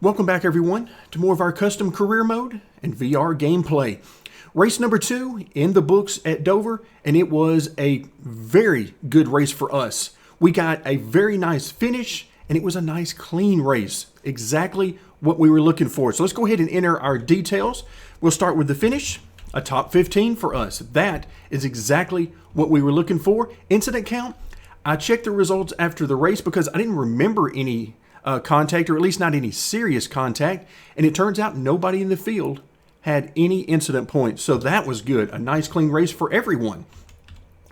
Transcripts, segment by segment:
Welcome back everyone to more of our custom career mode and VR gameplay. Race number 2 in the books at Dover, and it was a very good race for us. We got a very nice finish, and it was a nice clean race. Exactly what we were looking for. So let's go ahead and enter our details. We'll start with the finish, a top 15 for us. That is exactly what we were looking for. Incident count, I checked the results after the race because I didn't remember any contact, or at least not any serious contact, and it turns out nobody in the field had any incident points, so that was good. A nice clean race for everyone.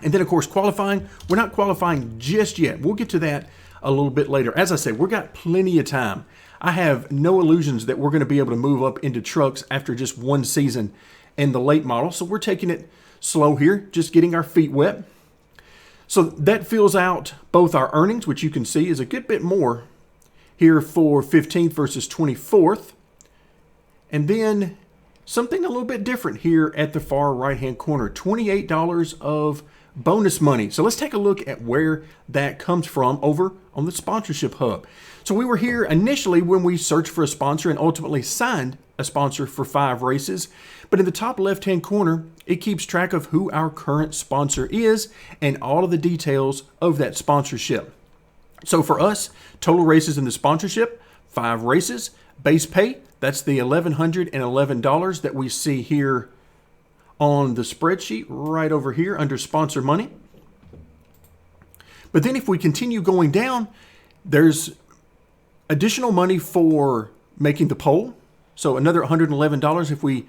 And then of course qualifying, we're not qualifying just yet. We'll get to that a little bit later. As I said, we've got plenty of time. I have no illusions that we're going to be able to move up into trucks after just one season in the late model, so we're taking it slow here, just getting our feet wet. So that fills out both our earnings, which you can see is a good bit more here for 15th versus 24th. And then something a little bit different here at the far right-hand corner, $28 of bonus money. So let's take a look at where that comes from over on the sponsorship hub. So we were here initially when we searched for a sponsor and ultimately signed a sponsor for 5 races. But in the top left-hand corner, it keeps track of who our current sponsor is and all of the details of that sponsorship. So for us, total races in the sponsorship, 5 races. Base pay, that's the $1,111 that we see here on the spreadsheet right over here under sponsor money. But then if we continue going down, there's additional money for making the pole. So another $111 if we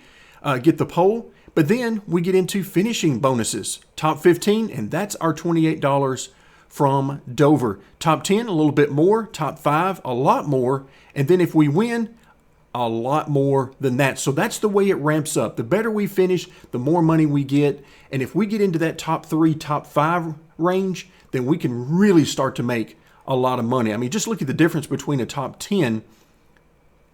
get the pole. But then we get into finishing bonuses. Top 15, and that's our $28 from Dover. Top 10, a little bit more. Top 5, a lot more. And then if we win, a lot more than that. So that's the way it ramps up. The better we finish, the more money we get. And if we get into that top 3, top 5 range, then we can really start to make a lot of money. I mean, just look at the difference between a top 10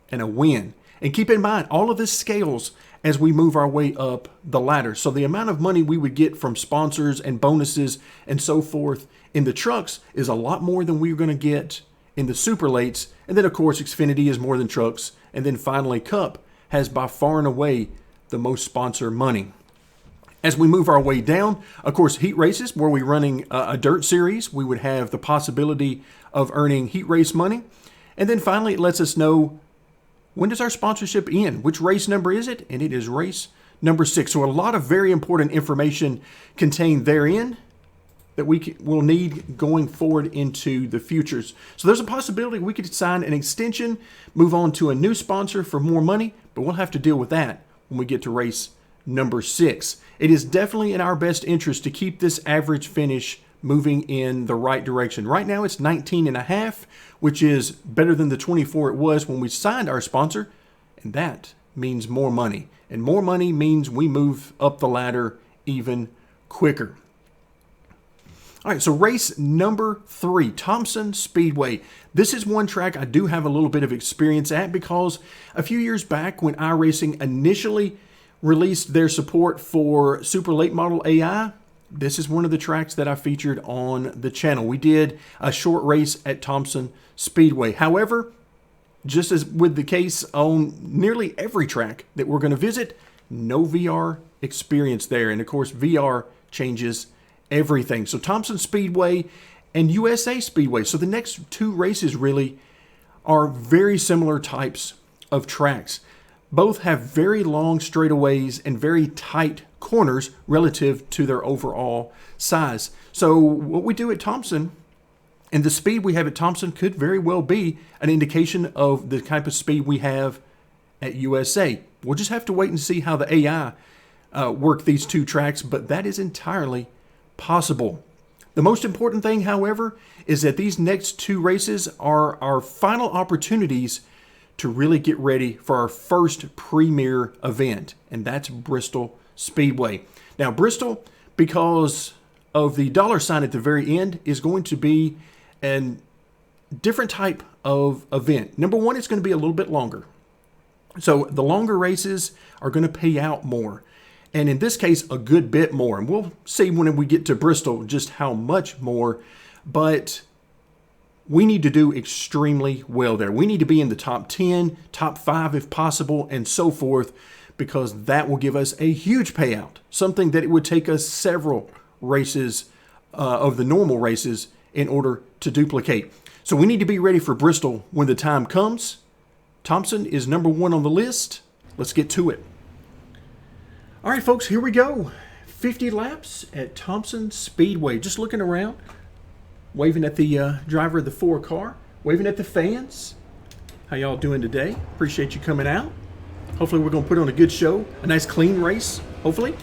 and a win. And keep in mind, all of this scales as we move our way up the ladder. So the amount of money we would get from sponsors and bonuses and so forth in the trucks is a lot more than we're going to get in the super lates. And then of course, Xfinity is more than trucks. And then finally, Cup has by far and away the most sponsor money. As we move our way down, of course, heat races, where we're running a dirt series, we would have the possibility of earning heat race money. And then finally, it lets us know, when does our sponsorship end? Which race number is it? And it is race number 6. So a lot of very important information contained therein that we will need going forward into the futures. So there's a possibility we could sign an extension, move on to a new sponsor for more money, but we'll have to deal with that when we get to race number 6. It is definitely in our best interest to keep this average finish moving in the right direction. Right now it's 19.5, which is better than the 24 it was when we signed our sponsor, and that means more money. And more money means we move up the ladder even quicker. All right, so race number 3, Thompson Speedway. This is one track I do have a little bit of experience at because a few years back when iRacing initially released their support for super late model AI, this is one of the tracks that I featured on the channel. We did a short race at Thompson Speedway. However, just as with the case on nearly every track that we're going to visit, no VR experience there. And of course, VR changes everything. So Thompson Speedway and USA Speedway. So the next 2 races really are very similar types of tracks. Both have very long straightaways and very tight corners relative to their overall size. So what we do at Thompson and the speed we have at Thompson could very well be an indication of the type of speed we have at USA. We'll just have to wait and see how the AI work these 2 tracks, but that is entirely possible. The most important thing, however, is that these next 2 races are our final opportunities to really get ready for our first premier event, and that's Bristol Speedway. Now, Bristol, because of the $ at the very end, is going to be a different type of event. Number one, it's going to be a little bit longer. So the longer races are going to pay out more. And in this case, a good bit more. And we'll see when we get to Bristol just how much more. But we need to do extremely well there. We need to be in the top 10, top 5 if possible, and so forth, because that will give us a huge payout, something that it would take us several races of the normal races in order to duplicate. So we need to be ready for Bristol when the time comes. Thompson is number 1 on the list. Let's get to it. All right, folks, here we go. 50 laps at Thompson Speedway. Just looking around, waving at the driver of the 4 car, waving at the fans. How y'all doing today? Appreciate you coming out. Hopefully we're going to put on a good show, a nice clean race, hopefully.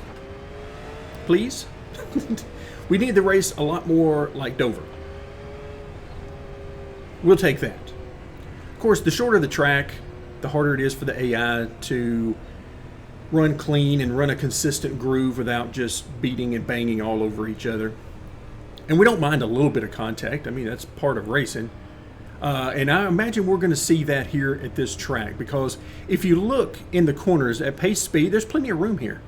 Please. We need the race a lot more like Dover. We'll take that. Of course, the shorter the track, the harder it is for the AI to run clean and run a consistent groove without just beating and banging all over each other. And we don't mind a little bit of contact. I mean, that's part of racing. And I imagine we're going to see that here at this track, because if you look in the corners at pace speed, there's plenty of room here.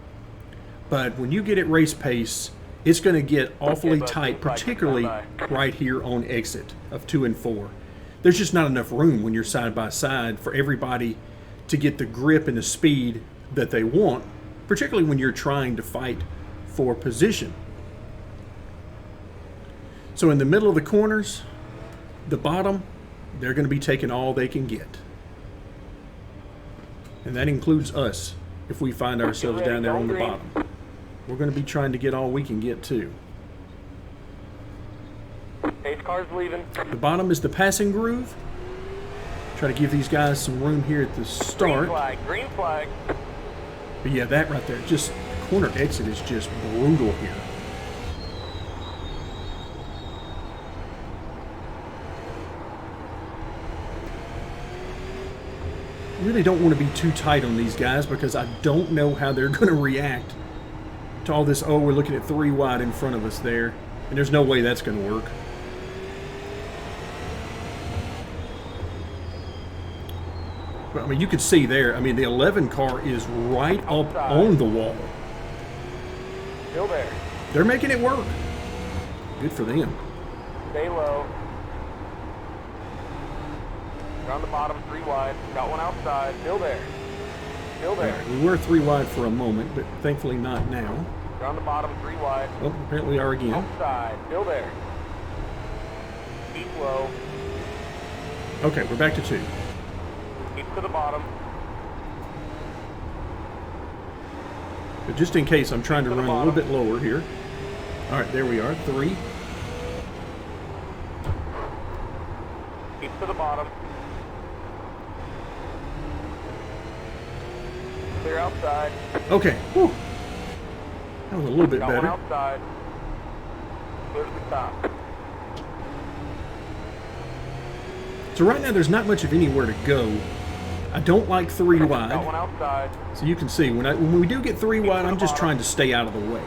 But when you get at race pace, it's going to get awfully tight, particularly right here on exit of 2 and 4. There's just not enough room when you're side by side for everybody to get the grip and the speed that they want, particularly when you're trying to fight for position. So in the middle of the corners, the bottom, they're going to be taking all they can get. And that includes us if we find ourselves down there on the bottom. We're going to be trying to get all we can get too. Pace car's leaving. The bottom is the passing groove. Try to give these guys some room here at the start. Green flag, green flag. But yeah, that right there, just corner exit is just brutal here. Really don't want to be too tight on these guys, because I don't know how they're going to react to all this. Oh, we're looking at 3 wide in front of us there, and there's no way that's going to work. But, I mean, you can see there, I mean, the 11 car is right up on the wall. Still there. They're making it work. Good for them. Stay low. Around the bottom, 3 wide. Got one outside. Still there. Still there. Right, we were 3 wide for a moment, but thankfully not now. Around the bottom, 3 wide. Oh, apparently we are again. Outside. Still there. Keep low. Okay, we're back to 2. Keep to the bottom. But just in case, I'm trying to run a little bit lower here. All right, there we are, 3. Keep to the bottom. Clear outside. Okay, whew. That was a little bit Got better. one outside. Clear to the top. So right now, there's not much of anywhere to go. I don't like 3 Got wide. one outside. So you can see, when we do get 3 wide, I'm just trying to stay out of the way.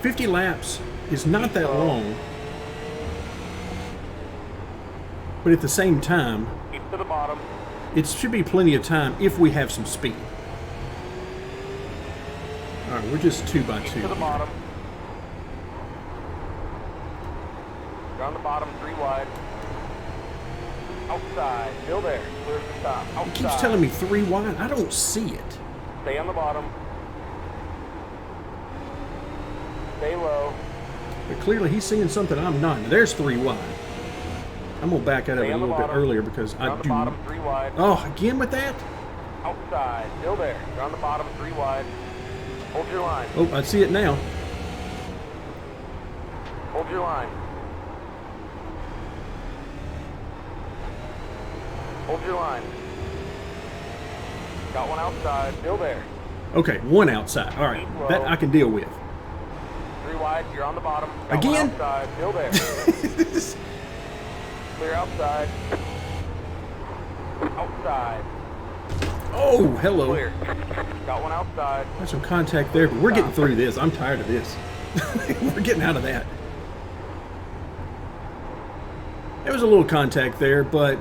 50 laps is not that long. But at the same time, Keep to the bottom. it should be plenty of time if we have some speed. All right, we're just 2 by 2. Keep to the bottom. Around the bottom, 3 wide. Outside. Still there. Clear to the top. Outside. It keeps telling me 3 wide. I don't see it. Stay on the bottom. Stay low. But clearly he's seeing something I'm not. Now, there's 3 wide. I'm going to back out of it a little bit earlier because I Around the do. bottom, 3 wide. Oh, again with that? Outside. Still there. Around the bottom, 3 wide. Hold your line. Oh, I see it now. Hold your line. Hold your line. Got one outside. Still there. Okay, 1 outside. All right, that I can deal with. 3 wide. You're on the bottom. Got Again? one outside. Still there. Clear outside. Outside. Oh, hello. Clear. Got one outside. There's some contact there, but we're getting through this. I'm tired of this. We're getting out of that. There was a little contact there, but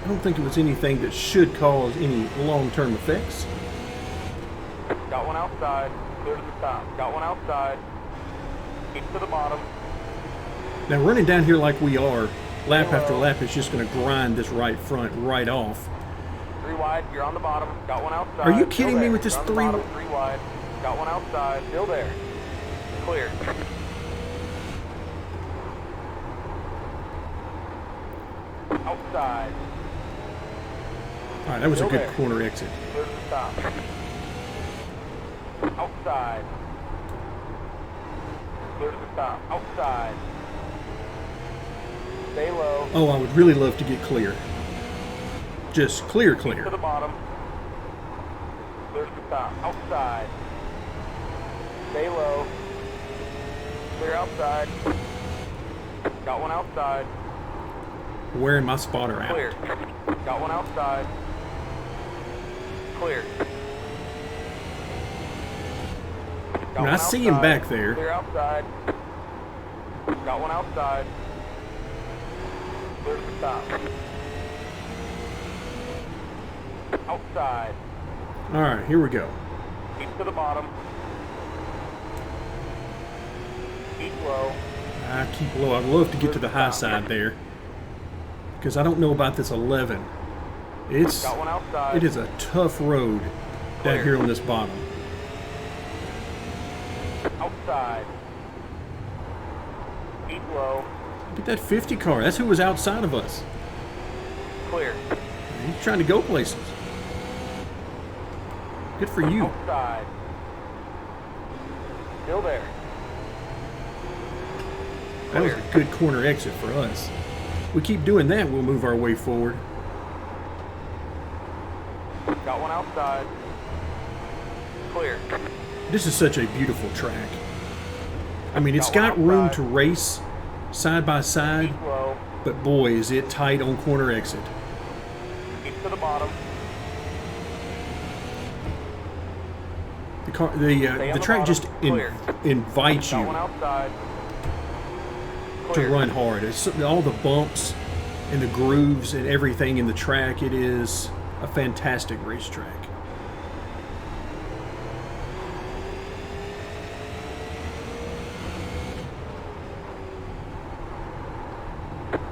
I don't think it was anything that should cause any long-term effects. Got one outside. Clear to the top. Got one outside. Keep to the bottom. Now, running down here like we are, lap after lap, it's just going to grind this right front right off. 3 wide, you're on the bottom. Got one outside. Are you kidding me with this You're on the bottom, 3 wide. Got one outside. Still there. Clear. Outside. All right, that was a Still good there. corner exit. Clear to the stop. Outside. Clear to the stop. Outside. Stay low. Oh, I would really love to get clear. Just clear, To clear. the bottom. Clear to the stop. Outside. Stay low. Clear outside. Got one outside. Wearing my spotter out. Clear. Got one outside. Clear. Got I one see him outside. back there. Clear outside. Got one outside. Clear to the stop. Outside. All right, here we go. Keep to the bottom. Keep low. I keep low. I'd love to get to the high side there, because I don't know about this 11. Got one outside. It is a tough road down here on this bottom. Outside. Keep low. Look at that 50 car. That's who was outside of us. Clear. He's trying to go places. Good for you. Outside. Still there. That was a good corner exit for us. We keep doing that, we'll move our way forward. Got one outside. Clear. This is such a beautiful track. I mean, it's Got got one room outside. to race side by side, Keep low. but boy, is it tight on corner exit. Keep to the bottom. The track just invites Got one you outside. to Clear. run hard. It's all the bumps and the grooves and everything in the track. It is a fantastic racetrack.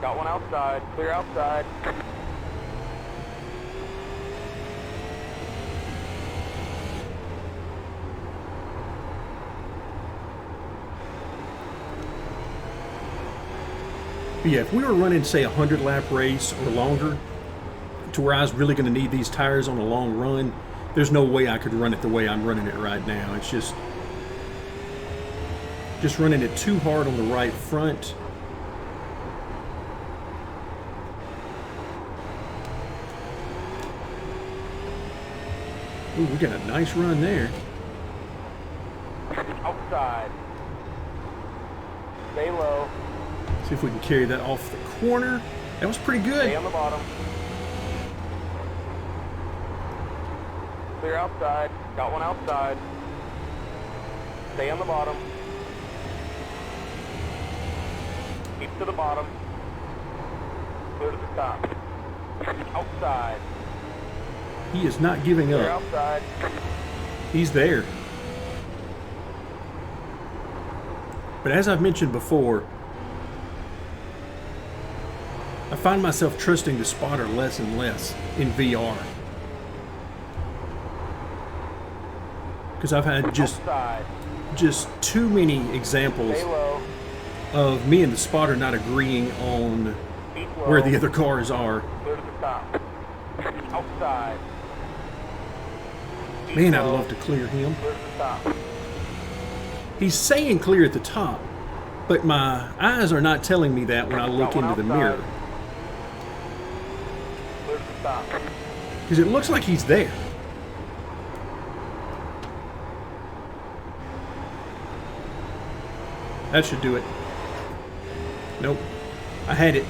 Got one outside. Clear outside. But yeah, if we were running, say, a 100-lap race or longer, to where I was really going to need these tires on a long run, there's no way I could run it the way I'm running it right now. It's just running it too hard on the right front. Ooh, we got a nice run there. Outside. Stay low. See if we can carry that off the corner. That was pretty Stay good. on the bottom. Clear outside. Got one outside. Stay on the bottom. Keep to the bottom. Clear to the top. Outside. He is not giving Clear up. outside. He's there. But as I've mentioned before, I find myself trusting the spotter less and less in VR. Because I've had Outside. just too many examples Stay low. of me and the spotter not agreeing on Keep low. where the other cars are. Clear to the top. Outside. Keep Man, I'd low. love to clear him. Clear to the top. He's saying clear at the top, but my eyes are not telling me that when I look Got one into the outside. mirror. Clear to the top. Because it looks like he's there. That should do it. Nope. I had it.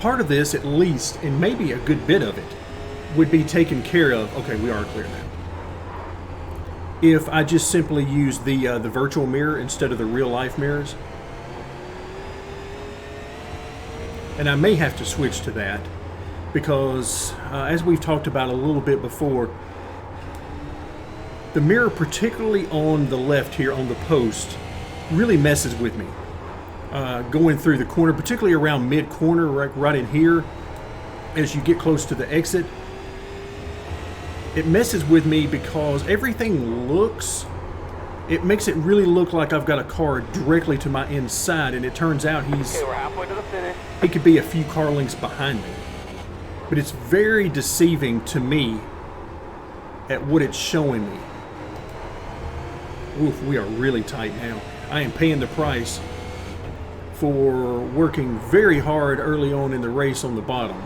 Part of this, at least, and maybe a good bit of it, would be taken care of. Okay, we are clear now. If I just simply use the virtual mirror instead of the real life mirrors. And I may have to switch to that because, as we've talked about a little bit before, the mirror, particularly on the left here on the post, really messes with me. Going through the corner, particularly around mid-corner, right in here, as you get close to the exit, it messes with me because everything it makes it really look like I've got a car directly to my inside, and it turns out Okay, we're halfway to the finish. he could be a few car lengths behind me. But it's very deceiving to me at what it's showing me. Oof, we are really tight now. I am paying the price for working very hard early on in the race on the bottom.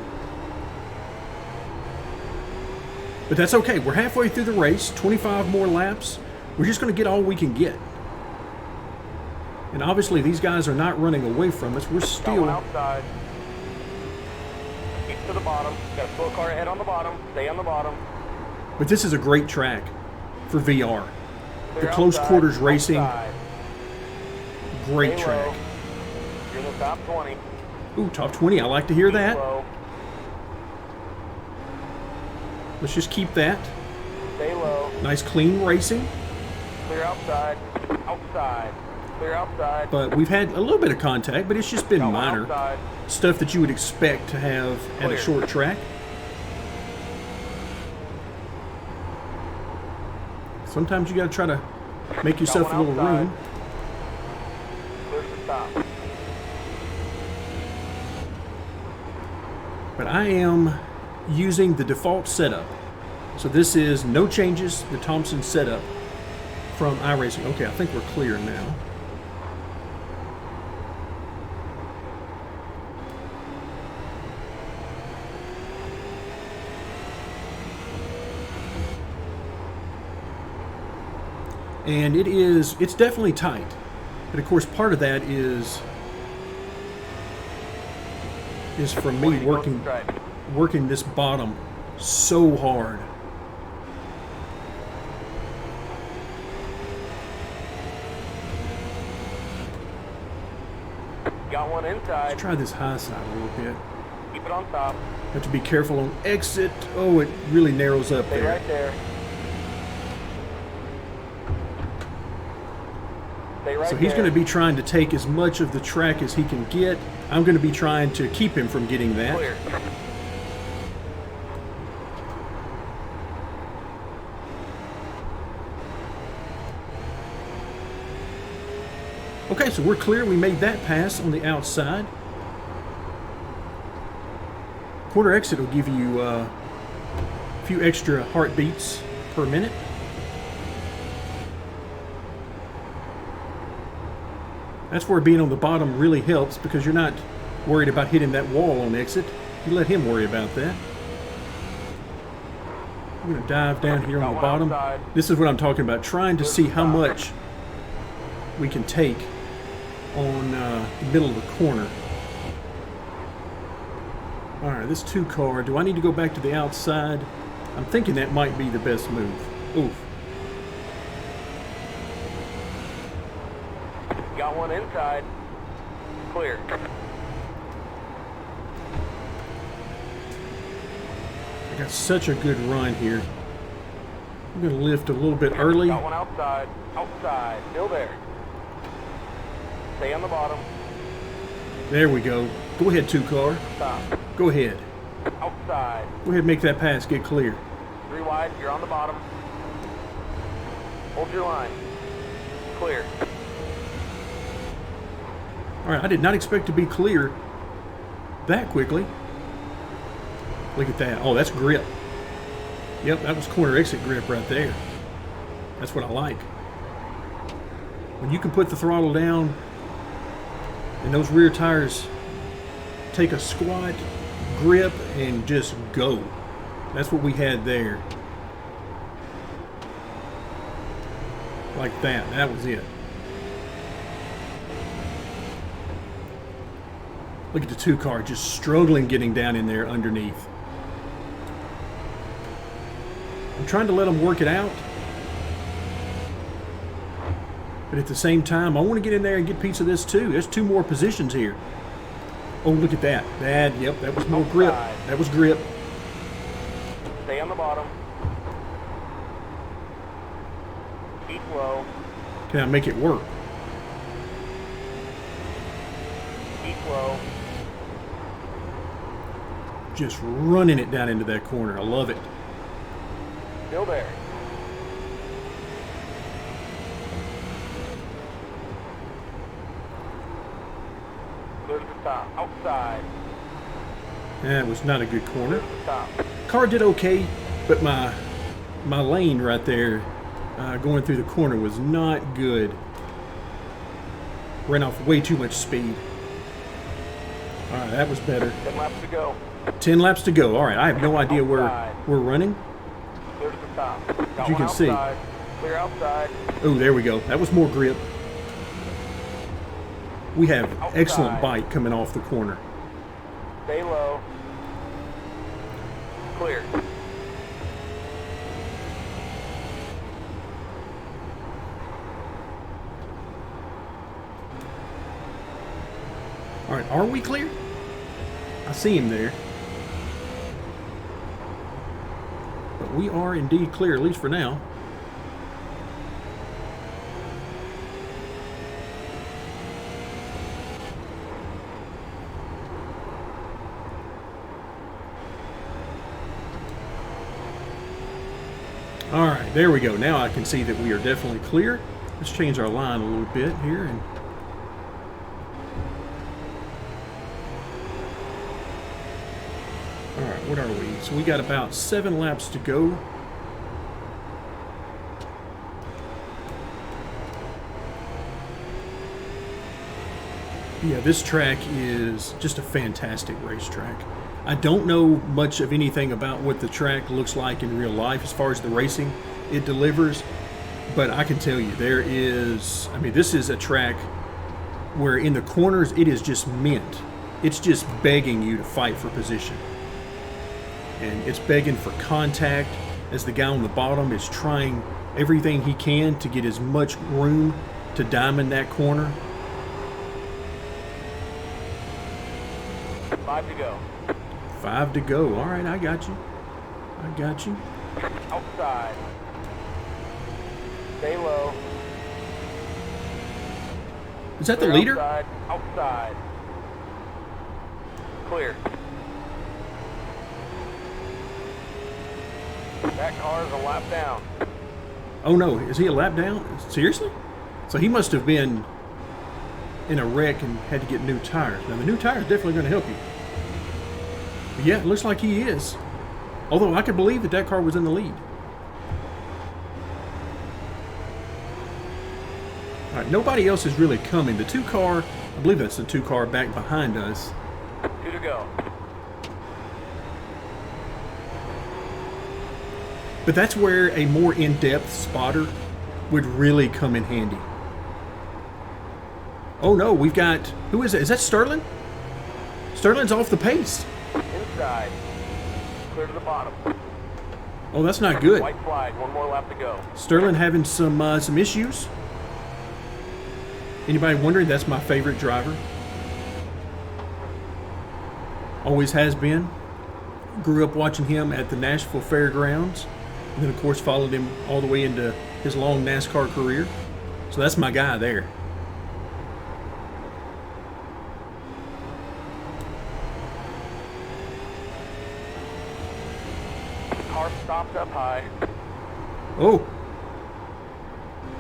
But that's okay. We're halfway through the race, 25 more laps. We're just going to get all we can get. And obviously these guys are not running away from us. We're Got still... one outside. Keep to the bottom. Got a slow car ahead on the bottom. Stay on the bottom. But this is a great track for VR. Clear The close outside, quarters racing, outside. great Stay track. low. You're in the top 20. Ooh, top 20. I like to hear that. Low. Let's just keep that. Stay low. Nice clean racing. Clear outside. Outside. Clear outside. But we've had a little bit of contact, but it's just been Got one minor. outside. Stuff that you would expect to have at a Clear. short track. Sometimes you got to try to make yourself a one little outside. room. Clear to stop. But I am using the default setup. So this is no changes, the Thompson setup from iRacing. Okay, I think we're clear now. And it's definitely tight. But of course part of that is from me working this bottom so hard. Got one inside. Let's try this high side a little bit. Keep it on top. Have to be careful on exit. Oh, it really narrows up Stay there. right there. Stay right So he's there. going to be trying to take as much of the track as he can get. I'm going to be trying to keep him from getting that. Clear. Okay, so we're clear. We made that pass on the outside. Quarter exit will give you a few extra heartbeats per minute. That's where being on the bottom really helps because you're not worried about hitting that wall on exit. You let him worry about that. I'm going to dive down here on the bottom. This is what I'm talking about, trying to see how much we can take on the middle of the corner. All right, this 2 car, do I need to go back to the outside? I'm thinking that might be the best move. Oof. Got one inside. Clear. I got such a good run here. I'm going to lift a little bit early. Got one outside. Outside. Still there. Stay on the bottom. There we go. Go ahead, 2 car. Stop. Go ahead. Outside. Go ahead, make that pass. Get clear. 3 wide. You're on the bottom. Hold your line. Clear. All right, I did not expect to be clear that quickly. Look at that. Oh, that's grip. Yep, that was corner exit grip right there. That's what I like. When you can put the throttle down and those rear tires take a squat grip and just go. That's what we had there. Like that. That was it. Look at the 2 car just struggling getting down in there underneath. I'm trying to let them work it out. But at the same time, I want to get in there and get a piece of this too. There's 2 more positions here. Oh, look at that. Yep, that was more grip. That was grip. Stay on the bottom. Keep low. Can I make it work? Keep low. Just running it down into that corner. I love it. Still there. Clear to the top. Outside. That was not a good corner. Clear to the top. Car did okay, but my lane right there going through the corner was not good. Ran off way too much speed. All right, that was better. 10 laps to go. 10 laps to go. All right, I have no idea where we're running. Clear to the top. Got You one can see. outside. Clear outside. Oh, there we go. That was more grip. We have excellent bite coming off the corner. Stay low. Clear. All right, are we clear? I see him there. But we are indeed clear, at least for now. All right, there we go. Now I can see that we are definitely clear. Let's change our line a little bit here. And all right, what are we? So we got about 7 laps to go. Yeah, this track is just a fantastic racetrack. I don't know much of anything about what the track looks like in real life as far as the racing it delivers, but I can tell you there is, I mean, this is a track where in the corners it is just mint. It's just begging you to fight for position. And it's begging for contact as the guy on the bottom is trying everything he can to get as much room to diamond that corner. 5 to go. 5 to go. All right, I got you. I got you. Outside. Stay low. Is that the Clear leader? Outside. Outside. Clear. That car is a lap down. Oh no, is he a lap down? Seriously? So he must have been in a wreck and had to get new tires. Now the new tire is definitely going to help you. But yeah, it looks like he is. Although I could believe that that car was in the lead. All right, nobody else is really coming. The 2 car, I believe that's the 2 car back behind us. 2 to go. But that's where a more in-depth spotter would really come in handy. Oh no, we've got, who is it? Is that Sterling? Sterling's off the pace. Inside. Clear to the bottom. Oh, that's not good. White flag. 1 more lap to go. Sterling having some issues. Anybody wondering? That's my favorite driver. Always has been. Grew up watching him at the Nashville Fairgrounds. And then, of course, followed him all the way into his long NASCAR career. So that's my guy there. Car stopped up high. Oh.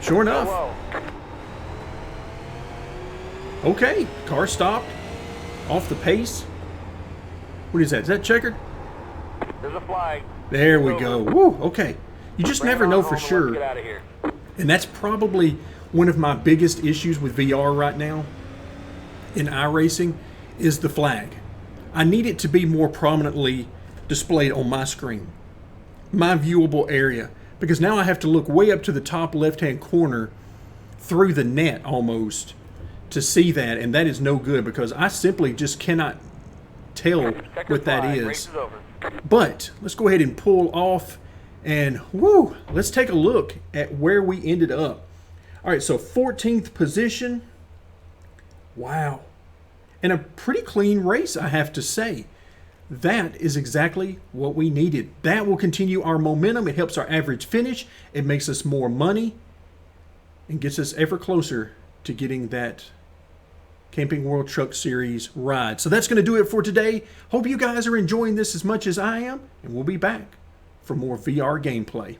Sure enough. Whoa. Okay. Car stopped. Off the pace. What is that? Is that checkered? There's a flag. There we go. Woo, okay. You just Bring it never on know home for and sure. let's get out of here. And that's probably one of my biggest issues with VR right now in iRacing is the flag. I need it to be more prominently displayed on my screen, my viewable area, because now I have to look way up to the top left-hand corner through the net almost to see that, and that is no good because I simply just cannot tell what that is. Race is over. But let's go ahead and pull off and woo, let's take a look at where we ended up. All right, so 14th position. Wow. And a pretty clean race, I have to say. That is exactly what we needed. That will continue our momentum. It helps our average finish. It makes us more money and gets us ever closer to getting that Camping World Truck Series ride. So that's going to do it for today. Hope you guys are enjoying this as much as I am, and we'll be back for more VR gameplay.